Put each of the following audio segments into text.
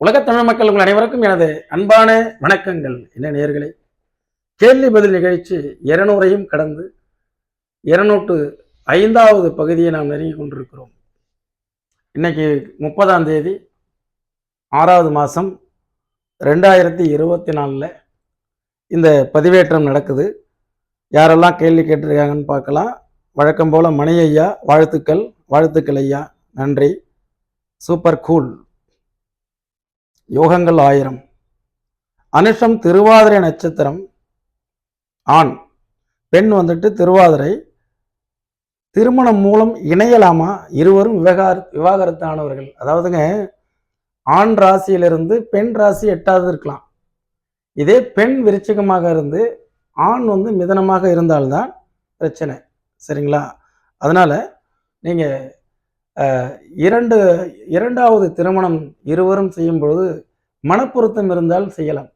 உலகத் தமிழ் மக்கள் உங்கள் அனைவருக்கும் எனது அன்பான வணக்கங்கள். என்ன நேயர்களே, கேள்வி பதில் நிகழ்ச்சி 200ஐயும் கடந்து 205வது பகுதியை நாம் நெருங்கி கொண்டிருக்கிறோம். இன்னைக்கு 30ஆம் தேதி 6வது மாதம் 2024 இந்த பதிவேற்றம் நடக்குது. யாரெல்லாம் கேள்வி கேட்டிருக்காங்கன்னு பார்க்கலாம். வழக்கம் போல மணி ஐயா வாழ்த்துக்கள் ஐயா, நன்றி. Super cool. யோகங்கள் 1000. அனுஷம் திருவாதிரை நட்சத்திரம், ஆண். பெண் வந்துட்டு திருவாதிரை. திருமணம் மூலம் இணையலாமா? இருவரும் விவாகரத்தானவர்கள். அதாவதுங்க, ஆண் ராசியிலிருந்து பெண் ராசி 8வது இருக்கலாம். இதே பெண் விருச்சிகமாக இருந்து ஆண் மிதனமாக இருந்தால்தான் பிரச்சனை. சரிங்களா? அதனால நீங்க இரண்டாவது திருமணம் இருவரும் செய்யும் பொழுது மனப்பொருத்தம் இருந்தால் செய்யலாம்.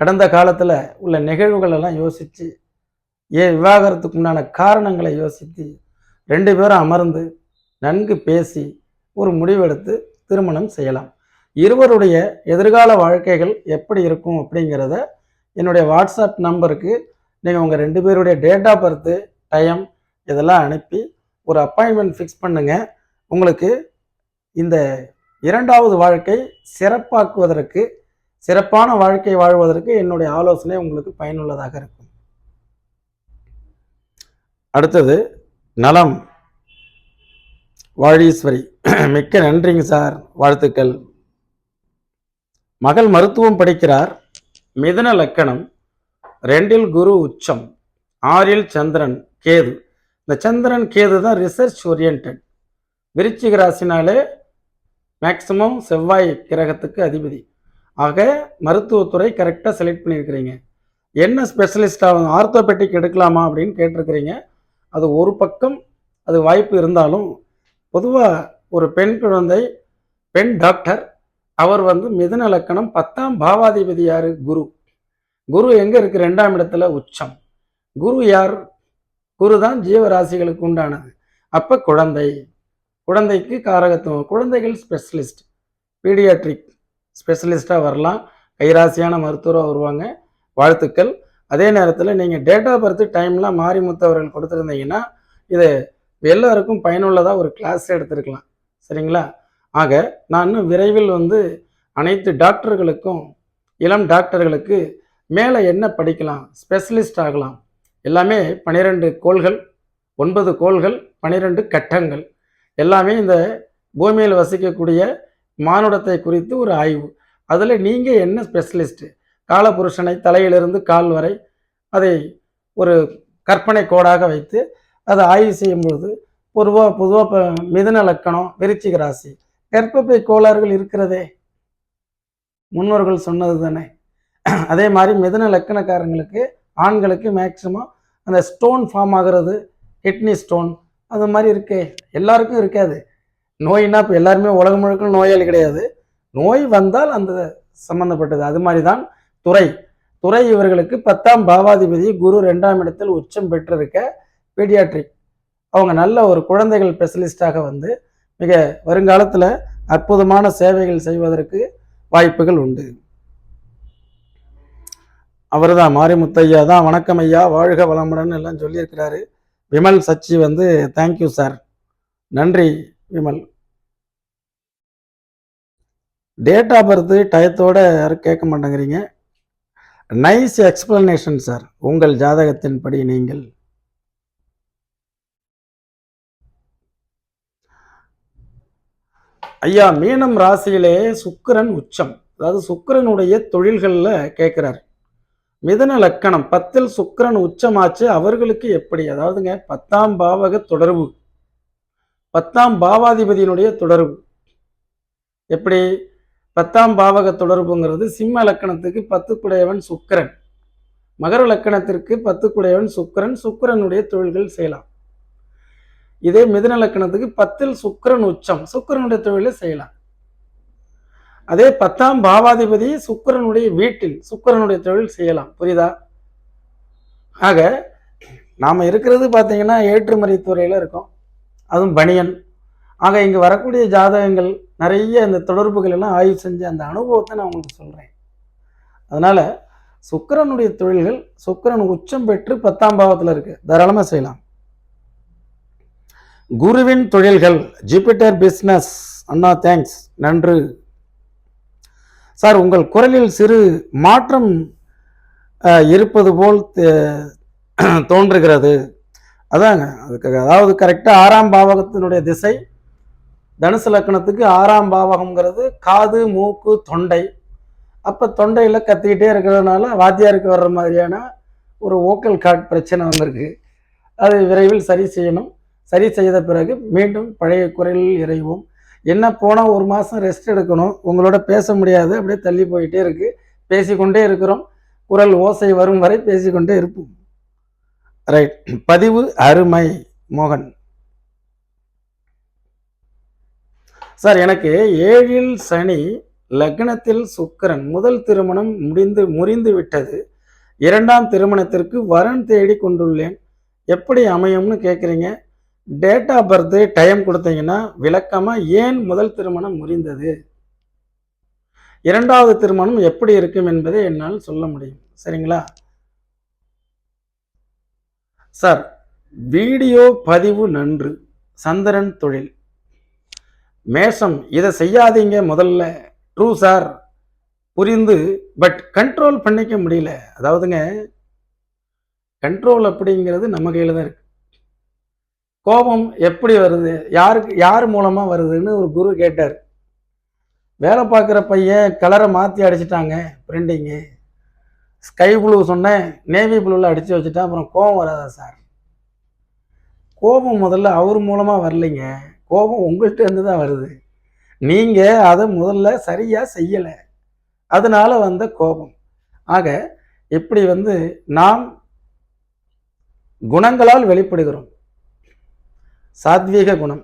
கடந்த காலத்தில் உள்ள நிகழ்வுகள் எல்லாம் யோசித்து, ஏன் விவாகரத்துக்கு உண்டான காரணங்களை யோசித்து 2 பேரும் அமர்ந்து நன்கு பேசி ஒரு முடிவெடுத்து திருமணம் செய்யலாம். இருவருடைய எதிர்கால வாழ்க்கைகள் எப்படி இருக்கும் அப்படிங்கிறத என்னுடைய வாட்ஸ்அப் நம்பருக்கு நீங்கள் உங்கள் 2 பேருடைய டேட் ஆஃப் பர்த்து, டைம் இதெல்லாம் அனுப்பி ஒரு அப்பாயின்மெண்ட் ஃபிக்ஸ் பண்ணுங்க. உங்களுக்கு இந்த இரண்டாவது வாழ்க்கை சிறப்பாக்குவதற்கு, சிறப்பான வாழ்க்கை வாழ்வதற்கு என்னுடைய ஆலோசனை உங்களுக்கு பயனுள்ளதாக இருக்கும். அடுத்தது நலம். வாழீஸ்வரி, மிக்க நன்றிங்க சார், வாழ்த்துக்கள். மகள் மருத்துவம் படிக்கிறார். மிதுன லக்கணம், 2ல் குரு உச்சம், 6ல் சந்திரன் கேது. இந்த சந்திரன் கேது தான் ரிசர்ச் ஓரியன்ட். விருச்சிக ராசினாலே மேக்சிமம் செவ்வாய் கிரகத்துக்கு அதிபதி. ஆக மருத்துவத்துறை கரெக்டாக செலக்ட் பண்ணியிருக்கிறீங்க. என்ன ஸ்பெஷலிஸ்ட் ஆகும்? ஆர்த்தோபெட்டிக் எடுக்கலாமா அப்படின்னு கேட்டிருக்கிறீங்க. அது ஒரு பக்கம் அது வாய்ப்பு இருந்தாலும், பொதுவாக ஒரு பெண் குழந்தை, பெண் டாக்டர், அவர் மிதுன லக்கணம், 10ஆம் பாவாதிபதி யாரு? குரு. குரு எங்கே இருக்கு? 2ஆம் இடத்துல உச்சம். குரு யார்? குரு தான் ஜீவராசிகளுக்கு உண்டானது. அப்போ குழந்தைக்கு காரகத்துவம். குழந்தைகள் ஸ்பெஷலிஸ்ட், பீடியாட்ரிக் ஸ்பெஷலிஸ்டாக வரலாம். கைராசியான மருத்துவராக வருவாங்க. வாழ்த்துக்கள். அதே நேரத்தில் நீங்கள் டேட் ஆஃப் பர்த் டைம்லாம் மாரிமுத்து அவர்கள் கொடுத்துருந்தீங்கன்னா இது எல்லாருக்கும் பயனுள்ளதாக ஒரு கிளாஸ் எடுத்துருக்கலாம். சரிங்களா? ஆக நான் இன்னும் விரைவில் அனைத்து டாக்டர்களுக்கும், இளம் டாக்டர்களுக்கு மேலே என்ன படிக்கலாம், ஸ்பெஷலிஸ்ட் ஆகலாம், எல்லாமே 12 கோள்கள், 9 கோள்கள், 12 கட்டங்கள், எல்லாமே இந்த பூமியில் வசிக்கக்கூடிய மானுடத்தை குறித்து ஒரு ஆய்வு. அதில் நீங்கள் என்ன ஸ்பெஷலிஸ்ட்டு, காலபுருஷனை தலையிலிருந்து கால் வரை அதை ஒரு கற்பனை கோடாக வைத்து அதை ஆய்வு செய்யும்பொழுது பொதுவாக மிதுன லக்கணம், விருச்சிக ராசி, கர்ப்பப்பை கோளாறுகள் இருக்கிறதே, முன்னோர்கள் சொன்னது தானே. அதே மாதிரி மிதுன லக்கணக்காரங்களுக்கு, ஆண்களுக்கு மேக்சிமம் அந்த ஸ்டோன் ஃபார்ம் ஆகிறது, கிட்னி ஸ்டோன், அது மாதிரி இருக்கு. எல்லாருக்கும் இருக்காது. நோயினா இப்போ எல்லாருமே உலகம் முழுக்க நோயாளி கிடையாது. நோய் வந்தால் அந்த சம்பந்தப்பட்டது. அது மாதிரி தான் துறை இவர்களுக்கு 10ஆம் பாவாதிபதி குரு 2ஆம் இடத்தில் உச்சம் பெற்றிருக்க பீடியாட்ரிக். அவங்க நல்ல ஒரு குழந்தைகள் ஸ்பெஷலிஸ்டாக மிக வருங்காலத்தில் அற்புதமான சேவைகள் செய்வதற்கு வாய்ப்புகள் உண்டு. அவர் தான் மாரிமுத்தையா தான். வணக்கம் ஐயா, வாழ்க வளமுடன் எல்லாம் சொல்லியிருக்கிறாரு. விமல் சச்சி தேங்க்யூ சார், நன்றி விமல். டேட் ஆஃப் பர்த் டயத்தோட யாரும் கேட்க மாட்டேங்கிறீங்க. Nice explanation sir. உங்கள் ஜாதகத்தின்படி நீங்கள் ஐயா, மீனம் ராசியிலே சுக்கிரன் உச்சம், அதாவது சுக்கிரனுடைய தொழில்களில் கேட்குறார். மிதுன லக்கணம் 10ல் சுக்கிரன் உச்சமாச்சு, அவர்களுக்கு எப்படி? அதாவதுங்க 10ஆம் பாவக தொடர்பு, 10ஆம் பாவாதிபதியினுடைய தொடர்பு எப்படி? 10ஆம் பாவக தொடர்புங்கிறது சிம்ம லக்கணத்துக்கு 10 குடையவன் சுக்கிரன், மகர லக்கணத்திற்கு 10 குடையவன் சுக்கிரன், சுக்கிரனுடைய தொழில்கள் செய்யலாம். இதே மிதுன லக்கணத்துக்கு 10ல் சுக்கிரன் உச்சம், சுக்கிரனுடைய தொழிலை செய்யலாம். அதே 10ஆம் பாவாதிபதி சுக்கிரனுடைய வீட்டில் சுக்கிரனுடைய தொழில் செய்யலாம். புரியுதா? ஆக நாம் இருக்கிறது பார்த்தீங்கன்னா ஏற்றுமதி துறையில் இருக்கோம். அதுவும் பனியன், ஆக இங்கே வரக்கூடிய ஜாதகங்கள் நிறைய இந்த தொடர்புகள் எல்லாம் ஆய்வு செஞ்ச அந்த அனுபவத்தை நான் உங்களுக்கு சொல்கிறேன். அதனால் சுக்கிரனுடைய தொழில்கள், சுக்கிரன் உச்சம் பெற்று 10ஆம் பாவத்தில் இருக்குது, தாராளமாக செய்யலாம். குருவின் தொழில்கள், ஜூபிட்டர் பிஸ்னஸ். அண்ணா தேங்க்ஸ், நன்று சார். உங்கள் குரலில் சிறு மாற்றம் இருப்பது போல் தோன்றுகிறது. அதாங்க அதுக்கு, அதாவது கரெக்டாக 6ஆம் பாவகத்தினுடைய திசை தனுசு லக்னத்துக்கு 6ஆம் பாவகம்ங்கிறது காது, மூக்கு, தொண்டை. அப்போ தொண்டையில் கத்திக்கிட்டே இருக்கிறதுனால வாத்தியாருக்கு வர்ற மாதிரியான ஒரு ஓக்கல் கார்ட் பிரச்சனை வந்திருக்கு. அதை விரைவில் சரி செய்யணும். சரி செய்த பிறகு மீண்டும் பழைய குரலில் இறைவோம். என்ன போனால் 1 மாதம் ரெஸ்ட் எடுக்கணும், உங்களோட பேச முடியாது, அப்படியே தள்ளி போயிட்டே இருக்கு. பேசிக்கொண்டே இருக்கிறோம், குரல் ஓசை வரும் வரை பேசிக்கொண்டே இருப்போம். ரைட், பதிவு அருமை. மோகன் சார், எனக்கு 7ல் சனி, லக்னத்தில் சுக்கிரன், முதல் திருமணம் முறிந்து விட்டது. 2ஆம் திருமணத்திற்கு வரன் தேடி கொண்டுள்ளேன், எப்படி அமையும்னு கேட்குறீங்க. டேட் ஆஃப் பர்த் டைம் கொடுத்தீங்கன்னா விளக்கமாக ஏன் முதல் திருமணம் முறிந்தது, 2வது திருமணம் எப்படி இருக்கும் என்பதை என்னால் சொல்ல முடியும். சரிங்களா சார்? வீடியோ பதிவு நன்று. சந்திரன் தொழில் மேஷம், இதை செய்யாதீங்க முதல்ல. ட்ரூ சார், புரிந்து, பட் கண்ட்ரோல் பண்ணிக்க முடியல. அதாவதுங்க, கண்ட்ரோல் அப்படிங்கிறது நம்ம கையில் தான் இருக்கு. கோபம் எப்படி வருது, யார் மூலமாக வருதுன்னு ஒரு குரு கேட்டார். வேலை பார்க்குற பையன் கலரை மாற்றி அடிச்சிட்டாங்க, பிரிண்டிங்கு ஸ்கை ப்ளூ சொன்னேன், நேவி ப்ளூவில் அடித்து வச்சுட்டேன், அப்புறம் கோபம் வராதா சார்? கோபம் முதல்ல அவர் மூலமாக வரலைங்க, கோபம் உங்கள்கிட்ட இருந்து தான் வருது. நீங்கள் அதை முதல்ல சரியாக செய்யலை, அதனால வந்த கோபம். ஆக இப்படி நாம் குணங்களால் வெளிப்படுகிறோம். சாத்வீக குணம்,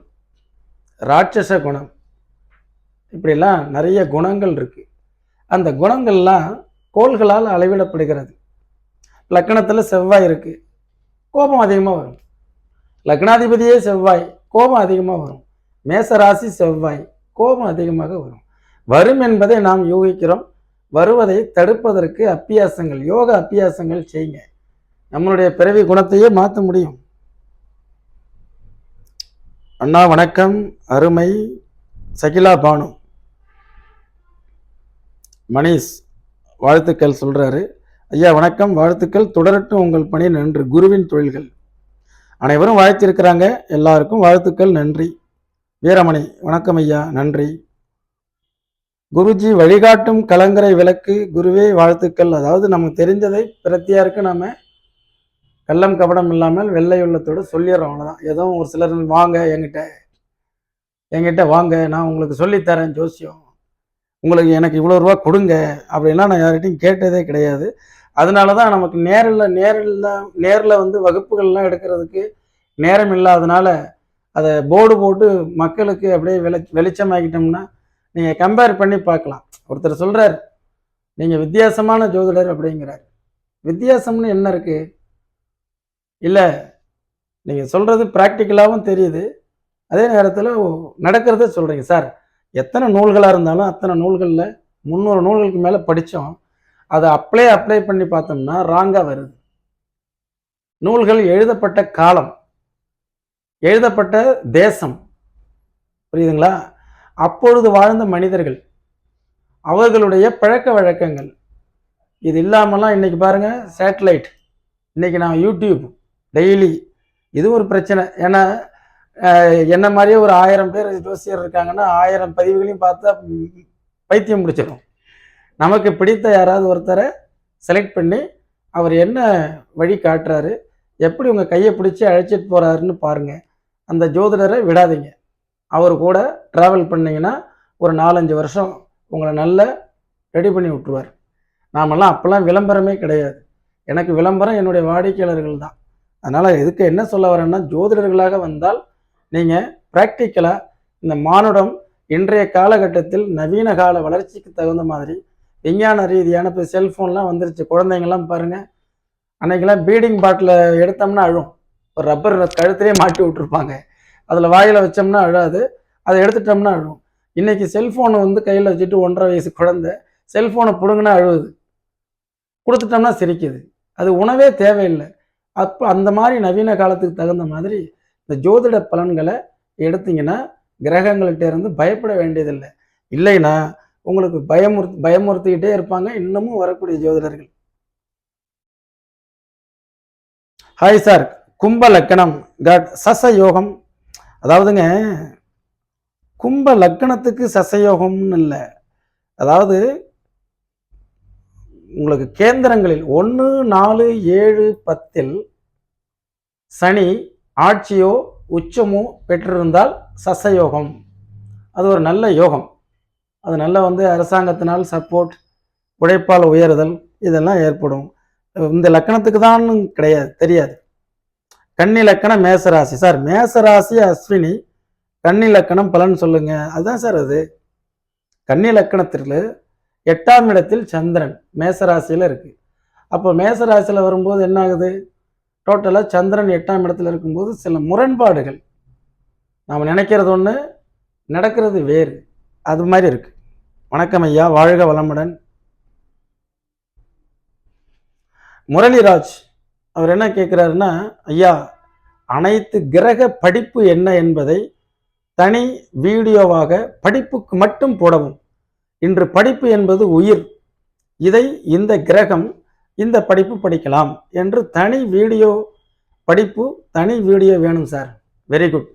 ராட்சச குணம், இப்படிலாம் நிறைய குணங்கள் இருக்கு. அந்த குணங்கள்லாம் கோள்களால் அளவிடப்படுகிறது. லக்னத்தில் செவ்வாய் இருக்கு, கோபம் அதிகமாக வரும். லக்னாதிபதியே செவ்வாய், கோபம் அதிகமாக வரும். மேசராசி செவ்வாய், கோபம் அதிகமாக வரும். வரும் என்பதை நாம் யூகிக்கிறோம். வருவதை தடுப்பதற்கு அப்பியாசங்கள், யோக அப்பியாசங்கள் செய்யுங்க. நம்மளுடைய பிறவி குணத்தையே மாற்ற முடியும். அண்ணா வணக்கம், அருமை. சகிலா பானு, மணிஷ் வாழ்த்துக்கள் சொல்றாரு. ஐயா வணக்கம், வாழ்த்துக்கள், தொடரட்டும் உங்கள் பணி, நன்று. குருவின் தொழில்கள் அனைவரும் வாழ்த்திருக்கிறாங்க, எல்லாருக்கும் வாழ்த்துக்கள், நன்றி. வீரமணி வணக்கம் ஐயா, நன்றி. குருஜி வழிகாட்டும் கலங்கரை விளக்கு, குருவே வாழ்த்துக்கள். அதாவது நமக்கு தெரிஞ்சதை பிரத்தியாருக்கு நாம கள்ளம் கபடம் இல்லாமல் வெள்ளை உள்ளத்தோடு சொல்லிடுறோம், அவ்வளோதான். ஏதோ ஒரு சிலர் வாங்க என்கிட்ட வாங்க, நான் உங்களுக்கு சொல்லித்தரேன் ஜோசியம், உங்களுக்கு எனக்கு இவ்வளோ ரூபா கொடுங்க அப்படின்லாம் நான் யார்கிட்டையும் கேட்டதே கிடையாது. அதனால தான் நமக்கு நேரில் வகுப்புகள்லாம் எடுக்கிறதுக்கு நேரம் இல்லாதனால அதை போர்டு போட்டு மக்களுக்கு அப்படியே வெளிச்சமாக்கிட்டோம்னா நீங்கள் கம்பேர் பண்ணி பார்க்கலாம். ஒருத்தர் சொல்கிறார், நீங்கள் வித்தியாசமான ஜோதிடர் அப்படிங்கிறார். வித்தியாசம்னு என்ன இருக்குது? இல்லை, நீங்கள் சொல்கிறது ப்ராக்டிக்கலாகவும் தெரியுது, அதே நேரத்தில் நடக்கிறத சொல்கிறீங்க. சார், எத்தனை நூல்களாக இருந்தாலும் அத்தனை நூல்களில் 300 நூல்களுக்கு மேலே படித்தோம், அதை அப்ளை பண்ணி பார்த்தோம்னா ராங்காக வருது. நூல்கள் எழுதப்பட்ட காலம், எழுதப்பட்ட தேசம், புரியுதுங்களா? அப்பொழுது வாழ்ந்த மனிதர்கள், அவர்களுடைய பழக்க வழக்கங்கள், இது இல்லாமலாம் இன்னைக்கு பாருங்க சேட்டலைட், இன்னைக்கு நான் யூடியூப் டெய்லி, இது ஒரு பிரச்சனை. ஏன்னா என்ன மாதிரியே ஒரு 1000 பேர் ஜோசியர் இருக்காங்கன்னா 1000 பதிவுகளையும் பார்த்தா பைத்தியம் முடிச்சிடும். நமக்கு பிடித்த யாராவது ஒருத்தரை செலக்ட் பண்ணி அவர் என்ன வழி காட்டுறாரு, எப்படி உங்கள் கையை பிடிச்சி அழைச்சிட்டு போகிறாருன்னு பாருங்கள். அந்த ஜோதிடரை விடாதீங்க. அவர் கூட ட்ராவல் பண்ணிங்கன்னா ஒரு 4-5 வருஷம் உங்களை நல்லா ரெடி பண்ணி விட்டுருவார். நாமெல்லாம் அப்போல்லாம் விளம்பரமே கிடையாது. எனக்கு விளம்பரம் என்னுடைய வாடிக்கையாளர்கள் தான். அதனால் இதுக்கு என்ன சொல்ல வரேன்னா, ஜோதிடர்களாக வந்தால் நீங்கள் ப்ராக்டிக்கலாக இந்த மானுடம் இன்றைய காலகட்டத்தில் நவீன கால வளர்ச்சிக்கு தகுந்த மாதிரி விஞ்ஞான ரீதியான இப்போ செல்ஃபோன்லாம் வந்துருச்சு. குழந்தைங்கள்லாம் பாருங்கள், அன்றைக்கெல்லாம் பீடிங் பாட்டில் எடுத்தோம்னா அழும், ஒரு ரப்பர் கழுத்திலே மாட்டி விட்டுருப்பாங்க, அதில் வாயில் வச்சோம்னா அழாது, அதை எடுத்துட்டோம்னா அழுவும். இன்னைக்கு செல்ஃபோனை வந்து கையில் வச்சுட்டு 1.5 வயசு குழந்தை செல்ஃபோனை பிடுங்கினா அழுவுது, கொடுத்துட்டோம்னா சிரிக்குது. அது உணவே தேவையில்லை. அப்போ அந்த மாதிரி நவீன காலத்துக்கு தகுந்த மாதிரி இந்த ஜோதிட பலன்களை எடுத்தீங்கன்னா கிரகங்கள்கிட்ட இருந்து பயப்பட வேண்டியதில்லை. இல்லைன்னா உங்களுக்கு பயமுறுத்திக்கிட்டே இருப்பாங்க இன்னமும் வரக்கூடிய ஜோதிடர்கள். ஹாய் சார், கும்ப லக்கணம் காட் சசயோகம். அதாவதுங்க, கும்ப லக்கணத்துக்கு சசயோகம்னு இல்லை. அதாவது உங்களுக்கு கேந்திரங்களில் 1, 4, 7, 10 சனி ஆட்சியோ உச்சமோ பெற்றிருந்தால் சசயோகம். அது ஒரு நல்ல யோகம். அது நல்ல வந்து அரசாங்கத்தினால் சப்போர்ட், உழைப்பால் உயர்தல் இதெல்லாம் ஏற்படும். இந்த லக்கணத்துக்கு தான் கிடையாது, தெரியாது. கன்னி லக்கணம் மேசராசி. சார் மேசராசி அஸ்வினி, கன்னி லக்கணம் பலன் சொல்லுங்க. அதுதான் சார் அது. கன்னி லக்கணத்திற்கு 8ஆம் இடத்தில் சந்திரன் மேசராசியில் இருக்கு. அப்போ மேசராசியில் வரும்போது என்ன ஆகுது? டோட்டலாக சந்திரன் 8ஆம் இடத்துல இருக்கும்போது சில முரண்பாடுகள், நாம் நினைக்கிறது ஒன்று நடக்கிறது வேறு, அது மாதிரி இருக்கு. வணக்கம் ஐயா, வாழ்க வளமுடன். முரளிராஜ் அவர் என்ன கேட்குறாருன்னா, ஐயா அனைத்து கிரக படிப்பு என்ன என்பதை தனி வீடியோவாக படிப்புக்கு மட்டும் போடவும். இன்று படிப்பு என்பது உயிர், இதை இந்த கிரகம் இந்த படிப்பு படிக்கலாம் என்று தனி வீடியோ படிப்பு, தனி வீடியோ வேணும் சார். Very good.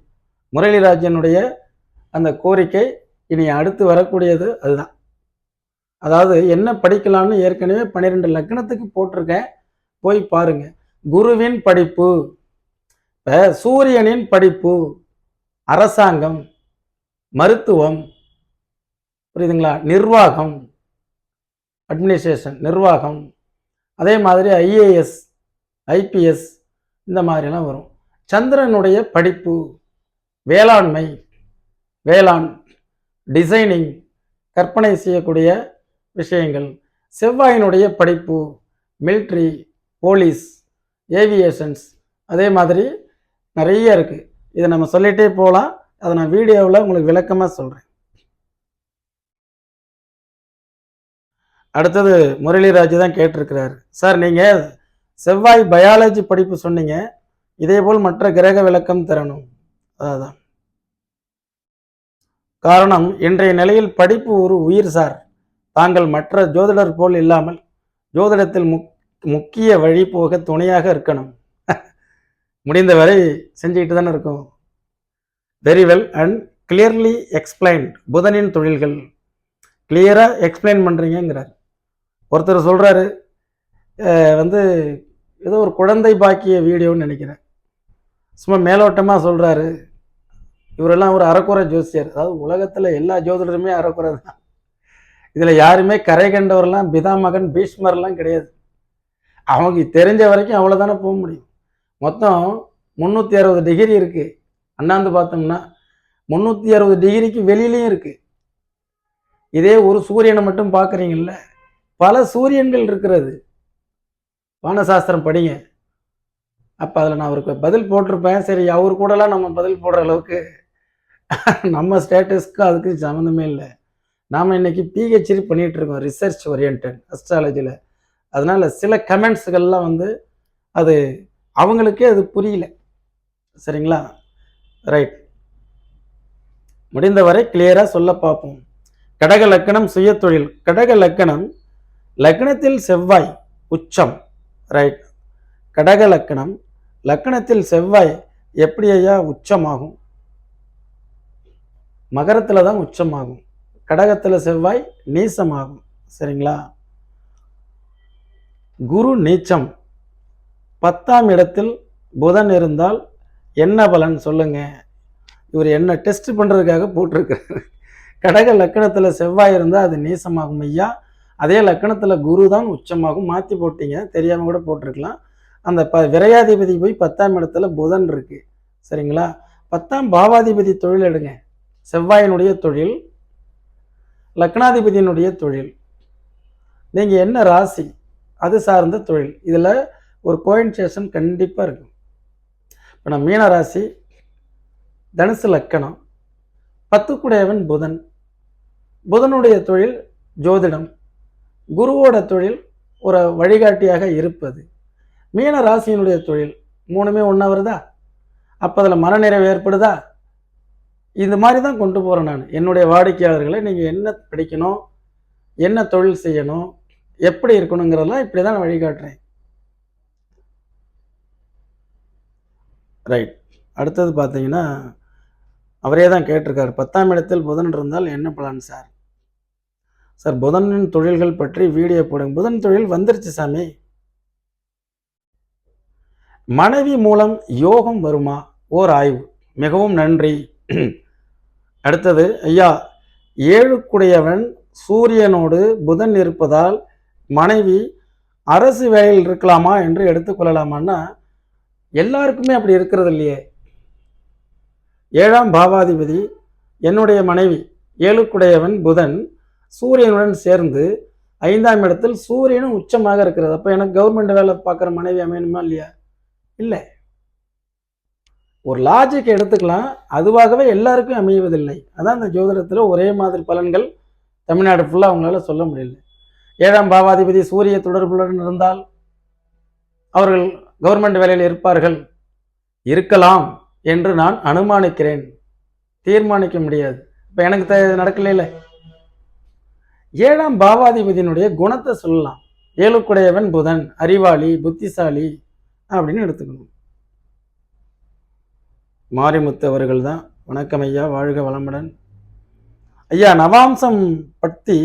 முரளிராஜனுடைய அந்த கோரிக்கை இனி அடுத்து வரக்கூடியது அதுதான். அதாவது என்ன படிக்கலாம்னு ஏற்கனவே 12 லக்னத்துக்கு போட்டிருக்கேன், போய் பாருங்க. குருவின் படிப்பு, சூரியனின் படிப்பு, அரசாங்கம், மருத்துவம், புரியுதுங்களா, நிர்வாகம், அட்மினிஸ்ட்ரேஷன், நிர்வாகம், அதே மாதிரி ஐஏஎஸ், ஐபிஎஸ், இந்த மாதிரிலாம் வரும். சந்திரனுடைய படிப்பு வேளாண்மை, வேளாண், டிசைனிங், கற்பனை செய்யக்கூடிய விஷயங்கள். செவ்வாயினுடைய படிப்பு மிலிட்ரி, போலீஸ், ஏவியேஷன்ஸ், அதே மாதிரி நிறைய இருக்குது. இதை நம்ம சொல்லிகிட்டே போகலாம். அதை நான் வீடியோவில் உங்களுக்கு விளக்கமாக சொல்கிறேன். அடுத்தது முரளிராஜ் தான் கேட்டிருக்கிறாரு, சார் நீங்கள் செவ்வாய் பயாலஜி படிப்பு சொன்னீங்க, இதேபோல் மற்ற கிரக விளக்கம் தரணும். அதான் காரணம், இன்றைய நிலையில் படிப்பு ஒரு உயிர் சார். தாங்கள் மற்ற ஜோதிடர் போல் இல்லாமல் ஜோதிடத்தில் முக்கிய வழி போக துணையாக இருக்கணும். முடிந்தவரை செஞ்சுக்கிட்டு தானே இருக்கும். Very well and clearly explained. புதனின் தொழில்கள் கிளியராக எக்ஸ்பிளைன் பண்ணுறீங்கிறார். ஒருத்தர் சொல்கிறாரு, வந்து ஏதோ ஒரு குழந்தை பாக்கிய வீடியோன்னு நினைக்கிறேன், சும்மா மேலோட்டமாக சொல்கிறாரு. இவரெல்லாம் ஒரு அறக்குறை ஜோசியர். அதாவது உலகத்தில் எல்லா ஜோதிடருமே அறக்குறை தான். இதில் யாருமே கரை கண்டவரெல்லாம் பிதாமகன் பீஷ்மர்லாம் கிடையாது. அவங்க தெரிஞ்ச வரைக்கும் அவ்வளோதானே போக முடியும். மொத்தம் 360 டிகிரி இருக்குது. அண்ணாந்து பார்த்தோம்னா 360 டிகிரிக்கு வெளியிலையும் இருக்குது. இதே ஒரு சூரியனை மட்டும் பார்க்குறீங்கல்ல, பல சூரியன்கள் இருக்கிறது. வானசாஸ்திரம் படிங்க. அப்போ அதில் நான் அவருக்கு பதில் போட்டிருப்பேன். சரி, அவர் கூடலாம் நம்ம பதில் போடுற அளவுக்கு நம்ம ஸ்டேட்டஸ்க்கு அதுக்கு சம்மந்தமே இல்லை. நாம் இன்னைக்கு பிஹெச்டி பண்ணிகிட்டு இருக்கோம், ரிசர்ச் ஓரியன்ட் அஸ்ட்ராலஜியில். அதனால் சில கமெண்ட்ஸுகள்லாம் வந்து அது அவங்களுக்கே அது புரியல. சரிங்களா? ரைட், முடிந்தவரை கிளியராக சொல்ல பார்ப்போம். கடக லக்கணம் சுய தொழில். கடக லக்கணம் லக்னத்தில் செவ்வாய் உச்சம். ரைட், கடக லக்கணம் லக்கணத்தில் செவ்வாய் எப்படி ஐயா உச்சமாகும்? மகரத்தில் தான் உச்சமாகும். கடகத்தில் செவ்வாய் நீசமாகும். சரிங்களா? குரு நீச்சம். 10ஆம் இடத்தில் புதன் இருந்தால் என்ன பலன் சொல்லுங்க? இவர் என்ன டெஸ்ட் பண்ணுறதுக்காக போட்டிருக்காரு. கடக லக்கணத்தில் செவ்வாய் இருந்தால் அது நீசமாகும் ஐயா. அதே லக்கணத்தில் குரு தான் உச்சமாகும். மாற்றி போட்டீங்க, தெரியாமல் கூட போட்டிருக்கலாம். அந்த விரையாதிபதி போய் 10ஆம் இடத்துல புதன் இருக்கு. சரிங்களா? 10ஆம் பாவாதிபதி தொழில் எடுங்க. செவ்வாயினுடைய தொழில், லக்னாதிபதியினுடைய தொழில், நீங்கள் என்ன ராசி அது சார்ந்த தொழில். இதில் ஒரு கோயின்சேஷன் கண்டிப்பாக இருக்கும். இப்போ நான் மீன ராசி, தனுசு லக்கணம், 10 புதன். புதனுடைய தொழில் ஜோதிடம், குருவோட தொழில் ஒரு வழிகாட்டியாக இருப்பது. மீன ராசியினுடைய தொழில் 3மே ஒன்றா வருதா? அப்போ அதில் மனநிறைவு ஏற்படுதா? இந்த மாதிரி தான் கொண்டு போகிறேன் நான் என்னுடைய வாடிக்கையாளர்களை. நீங்கள் என்ன படிக்கணும், என்ன தொழில் செய்யணும், எப்படி இருக்கணுங்கிறதெல்லாம் இப்படி தான் நான் வழிகாட்டுறேன். ரைட். அடுத்தது பார்த்தீங்கன்னா, அவரே தான் கேட்டிருக்காரு, 10ஆம் இடத்தில் புதன் இருந்தால் என்ன பலன் சார்? சார், புதனின் தொழில்கள் பற்றி வீடியோ போடுங்க. புதன் தொழில் வந்துருச்சு சாமி. மனைவி மூலம் யோகம் வருமா? ஓர் ஆய்வு. மிகவும் நன்றி. அடுத்தது, ஐயா, 7 சூரியனோடு புதன் இருப்பதால் மனைவி அரசு வேலையில் இருக்கலாமா என்று எடுத்துக்கொள்ளலாமான்னா, எல்லாருக்குமே அப்படி இருக்கிறது இல்லையே. 7ஆம் பாவாதிபதி என்னுடைய மனைவி, 7 புதன் சூரியனுடன் சேர்ந்து 5ஆம் இடத்தில் சூரியனும் உச்சமாக இருக்கிறது. அப்போ எனக்கு கவர்மெண்ட் வேலை பார்க்குற மனைவி அமையணுமா இல்லையா? இல்லை. ஒரு லாஜிக் எடுத்துக்கலாம், அதுவாகவே எல்லாருக்கும் அமைவதில்லை. அதான் இந்த ஜோதிடத்தில் ஒரே மாதிரி பலன்கள் தமிழ்நாடு ஃபுல்லாக அவங்களால சொல்ல முடியல. 7ஆம் பாவாதிபதி சூரிய தொடர்புடன் இருந்தால் அவர்கள் கவர்மெண்ட் வேலையில் இருப்பார்கள், இருக்கலாம் என்று நான் அனுமானிக்கிறேன், தீர்மானிக்க முடியாது. இப்போ எனக்கு நடக்கல. 7ஆம் பாவாதிபதியினுடைய குணத்தை சொல்லலாம். 7 புதன் அறிவாளி, புத்திசாலி அப்படின்னு எடுத்துக்கணும். மாரிமுத்து அவர்கள் தான். வணக்கம் ஐயா, வாழ்க வளமுடன். ஐயா, நவாம்சம் பற்றி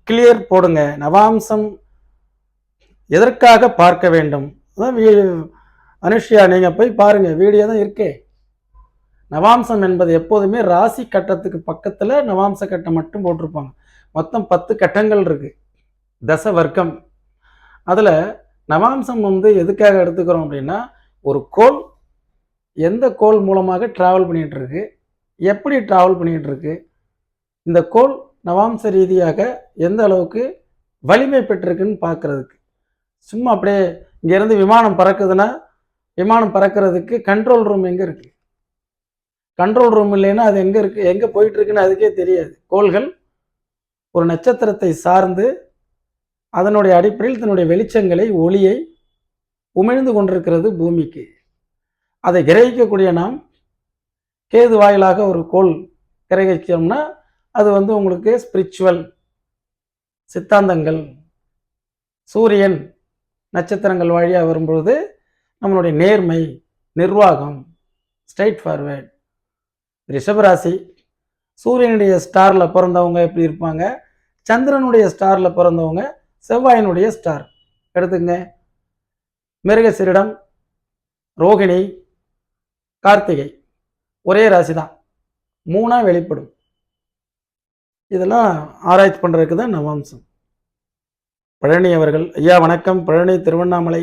கிளியர் போடுங்க. நவாம்சம் எதற்காக பார்க்க வேண்டும்? அதான் அனுஷ்யா, நீங்கள் போய் பாருங்க, வீடியோ தான் இருக்கே. நவாம்சம் என்பது எப்போதுமே ராசி கட்டத்துக்கு பக்கத்தில் நவாம்ச கட்டம் மட்டும் போட்டிருப்பாங்க. மொத்தம் 10 கட்டங்கள் இருக்கு, தச வர்க்கம். அதில் நவாம்சம் எதுக்காக எடுத்துக்கிறோம் அப்படின்னா, ஒரு கோள் எந்த கோள் மூலமாக டிராவல் பண்ணிகிட்டு இருக்கு, எப்படி டிராவல் பண்ணிகிட்டு இருக்கு, இந்த கோள் நவாம்ச ரீதியாக எந்த அளவுக்கு வலிமை பெற்றிருக்குன்னு பார்க்குறதுக்கு. சும்மா அப்படியே இங்கேருந்து விமானம் பறக்குதுன்னா, விமானம் பறக்கிறதுக்கு கண்ட்ரோல் ரூம் எங்கே இருக்குது? கண்ட்ரோல் ரூம் இல்லைன்னா அது எங்கே இருக்குது, எங்கே போயிட்டுருக்குன்னு அதுக்கே தெரியாது. கோள்கள் ஒரு நட்சத்திரத்தை சார்ந்து அதனுடைய அடிப்படையில் தன்னுடைய வெளிச்சங்களை, ஒளியை உமிழ்ந்து கொண்டிருக்கிறது பூமிக்கு. அதை கிரகிக்கக்கூடிய நாம் கேது வாயிலாக ஒரு கோள் கிரகிச்சோம்னா அது உங்களுக்கு ஸ்பிரிச்சுவல் சித்தாந்தங்கள், சூரியன் நட்சத்திரங்கள் வழியாக வரும்பொழுது நம்மளுடைய நேர்மை, நிர்வாகம், ஸ்ட்ரைட் ஃபார்வேர்ட். ரிஷபராசி சூரியனுடைய ஸ்டாரில் பிறந்தவங்க எப்படி இருப்பாங்க, சந்திரனுடைய ஸ்டாரில் பிறந்தவங்க செவ்வாயினுடைய ஸ்டார் எடுத்துங்க. மிருகசீரிடம், ரோகிணி, கார்த்திகை ஒரே ராசி தான், 3ஆ வெளிப்படும். இதெல்லாம் ஆராய்ச்சி பண்ணுறதுக்கு தான் நவாம்சம். பழனி அவர்கள், ஐயா வணக்கம். பழனி, திருவண்ணாமலை.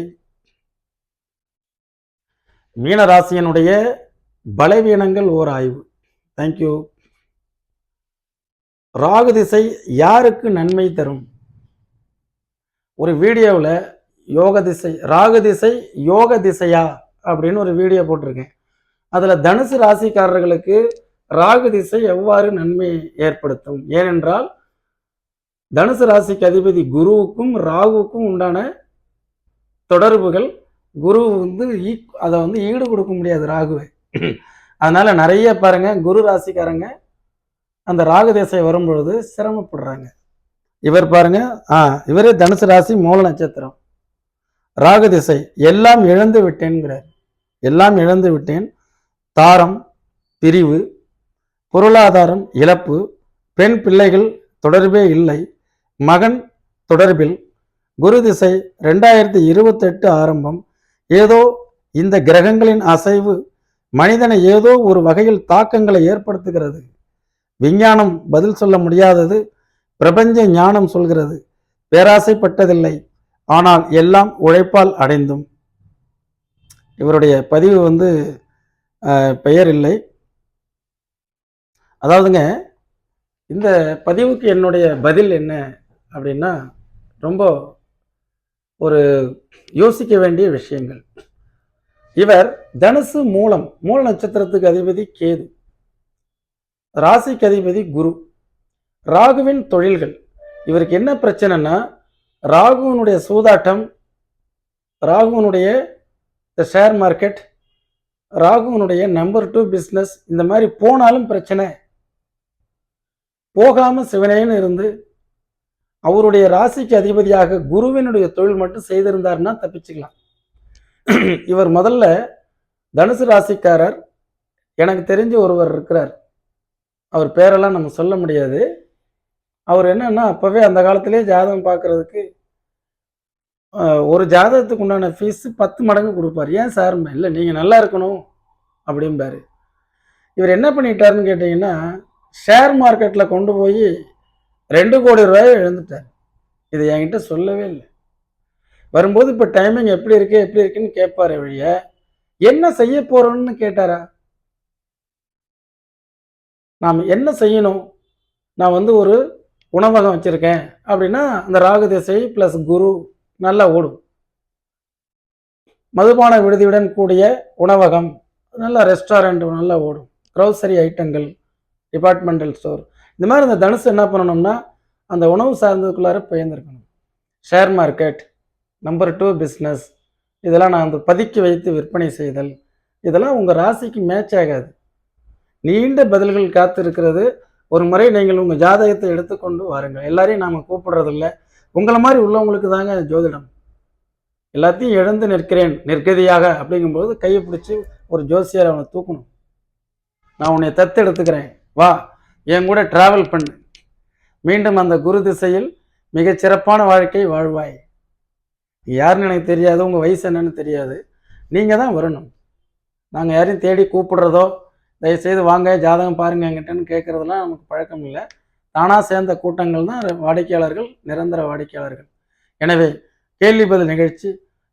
மீன ராசியினுடைய பலவீனங்கள் ஓர் ஆய்வு. தேங்க்யூ. ராகு திசை யாருக்கு நன்மை தரும்? ஒரு வீடியோவில் யோக திசை, ராகு திசை யோக திசையா அப்படின்னு ஒரு வீடியோ போட்டிருக்கேன். அதில் தனுசு ராசிக்காரர்களுக்கு ராகு திசை எவ்வாறு நன்மை ஏற்படுத்தும்? ஏனென்றால் தனுசு ராசிக்கு அதிபதி குருவுக்கும் ராகுவுக்கும் உண்டான தொடர்புகள். குரு அதை ஈடு கொடுக்க முடியாது ராகுவை. அதனால நிறைய பாருங்க, குரு ராசிக்காரங்க அந்த ராகு திசை வரும்பொழுது சிரமப்படுறாங்க. இவர் பாருங்க, இவரே தனுசு ராசி, மூல நட்சத்திரம். ராகு திசை எல்லாம் இழந்து விட்டேன்கிறார். எல்லாம் இழந்து விட்டேன், தாரம் பிரிவு, பொருளாதாரம் இழப்பு, பெண் பிள்ளைகள் தொடர்பே இல்லை, மகன் தொடர்பில். குரு திசை 2028 ஆரம்பம். ஏதோ இந்த கிரகங்களின் அசைவு மனிதனை ஏதோ ஒரு வகையில் தாக்கங்களை ஏற்படுத்துகிறது. விஞ்ஞானம் பதில் சொல்ல முடியாதது பிரபஞ்ச ஞானம் சொல்கிறது. பேராசைப்பட்டதில்லை, ஆனால் எல்லாம் உழைப்பால் அடைந்தும். இவருடைய பதிவு பெயர் இல்லை. அதாவதுங்க, இந்த பதிவுக்கு என்னுடைய பதில் என்ன அப்படின்னா, ரொம்ப ஒரு யோசிக்க வேண்டிய விஷயங்கள். இவர் தனுசு மூல நட்சத்திரத்துக்கு அதிபதி கேது. ராசிக்கு அதிபதி குரு. ராகுவின் தொழில்கள். இவருக்கு என்ன பிரச்சனைனா, ராகுவனுடைய சூதாட்டம், ராகுவனுடைய ஷேர் மார்க்கெட், ராகுவனுடைய நம்பர் 2 பிஸ்னஸ், இந்த மாதிரி போனாலும் பிரச்சனை. போகாம சிவனேன்னு இருந்து அவருடைய ராசிக்கு அதிபதியாக குருவினுடைய தொழில் மட்டும் செய்திருந்தாருன்னா தப்பிச்சுக்கலாம். இவர் முதல்ல தனுசு ராசிக்காரர். எனக்கு தெரிஞ்ச ஒருவர் இருக்கிறார், அவர் பேரெல்லாம் நம்ம சொல்ல முடியாது. அவர் என்னன்னா, அப்பவே அந்த காலத்திலே ஜாதகம் பார்க்கறதுக்கு ஒரு ஜாதகத்துக்கு உண்டான ஃபீஸ் 10 மடங்கு கொடுப்பார். ஏன் சார்? இல்லை, நீங்கள் நல்லா இருக்கணும் அப்படிம்பாரு. இவர் என்ன பண்ணிட்டாருன்னு கேட்டிங்கன்னா, ஷேர் மார்க்கெட்டில் கொண்டு போய் 2 கோடி ரூபாயை இழந்துட்டார். இது என்கிட்ட சொல்லவே இல்லை. வரும்போது இப்போ டைமிங் எப்படி இருக்குன்னு கேட்பாரு வழிய, என்ன செய்ய போறோம்னு கேட்டாரா? நாம் என்ன செய்யணும்? நான் ஒரு உணவகம் வச்சிருக்கேன் அப்படின்னா, அந்த ராகு திசை பிளஸ் குரு நல்லா ஓடும். மதுபான விடுதியுடன் கூடிய உணவகம், நல்லா ரெஸ்டாரண்ட் நல்லா ஓடும். க்ரோசரி ஐட்டங்கள், டிபார்ட்மெண்டல் ஸ்டோர், இந்த மாதிரி இந்த தனுசு என்ன பண்ணணும்னா, அந்த உணவு சார்ந்ததுக்குள்ளார பயந்துருக்கணும். ஷேர் மார்க்கெட், நம்பர் 2 பிஸ்னஸ், இதெல்லாம் நான் பதுக்கி வைத்து விற்பனை செய்தல், இதெல்லாம் உங்கள் ராசிக்கு மேட்ச் ஆகாது. நீண்ட பதில்கள் காத்து இருக்கிறது. ஒரு முறை நீங்கள் உங்கள் ஜாதகத்தை எடுத்துக்கொண்டு வாருங்கள். எல்லாரையும் நாம் கூப்பிடுறதில்ல. உங்களை மாதிரி உள்ளவங்களுக்கு தாங்க ஜோதிடம். எல்லாத்தையும் இழந்து நிற்கிறேன் நிர்கதியாக அப்படிங்கும்போது கையை பிடிச்சி ஒரு ஜோசியர் அவனை தூக்கணும். நான் உன்னை தத்து எடுத்துக்கிறேன், வா என் கூட டிராவல் பண்ணு, மீண்டும் அந்த குரு திசையில் மிகச்சிறப்பான வாழ்க்கை வாழ்வாய். யாருன்னு எனக்கு தெரியாது, உங்கள் வயசு என்னன்னு தெரியாது, நீங்கள் தான் வரணும். நாங்கள் யாரையும் தேடி கூப்பிடுறதோ, தயவுசெய்து வாங்க ஜாதகம் பாருங்க என்கிட்டன்னு கேட்குறதுலாம் நமக்கு பழக்கம் இல்லை. தானாக சேர்ந்த கூட்டங்கள் தான் வாடிக்கையாளர்கள், நிரந்தர வாடிக்கையாளர்கள். எனவே கேள்வி பதில் நிகழ்ச்சி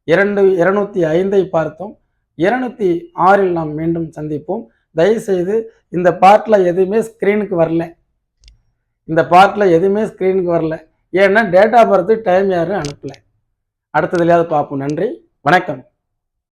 205 பார்த்தோம். 206 நாம் மீண்டும் சந்திப்போம். தயவுசெய்து இந்த பார்ட்டில் எதுவுமே ஸ்க்ரீனுக்கு வரல. ஏன்னா டேட்டா பர்த்து டைம் யாரும் அனுப்பலை. அடுத்ததுலையாவது பார்ப்போம். நன்றி, வணக்கம்.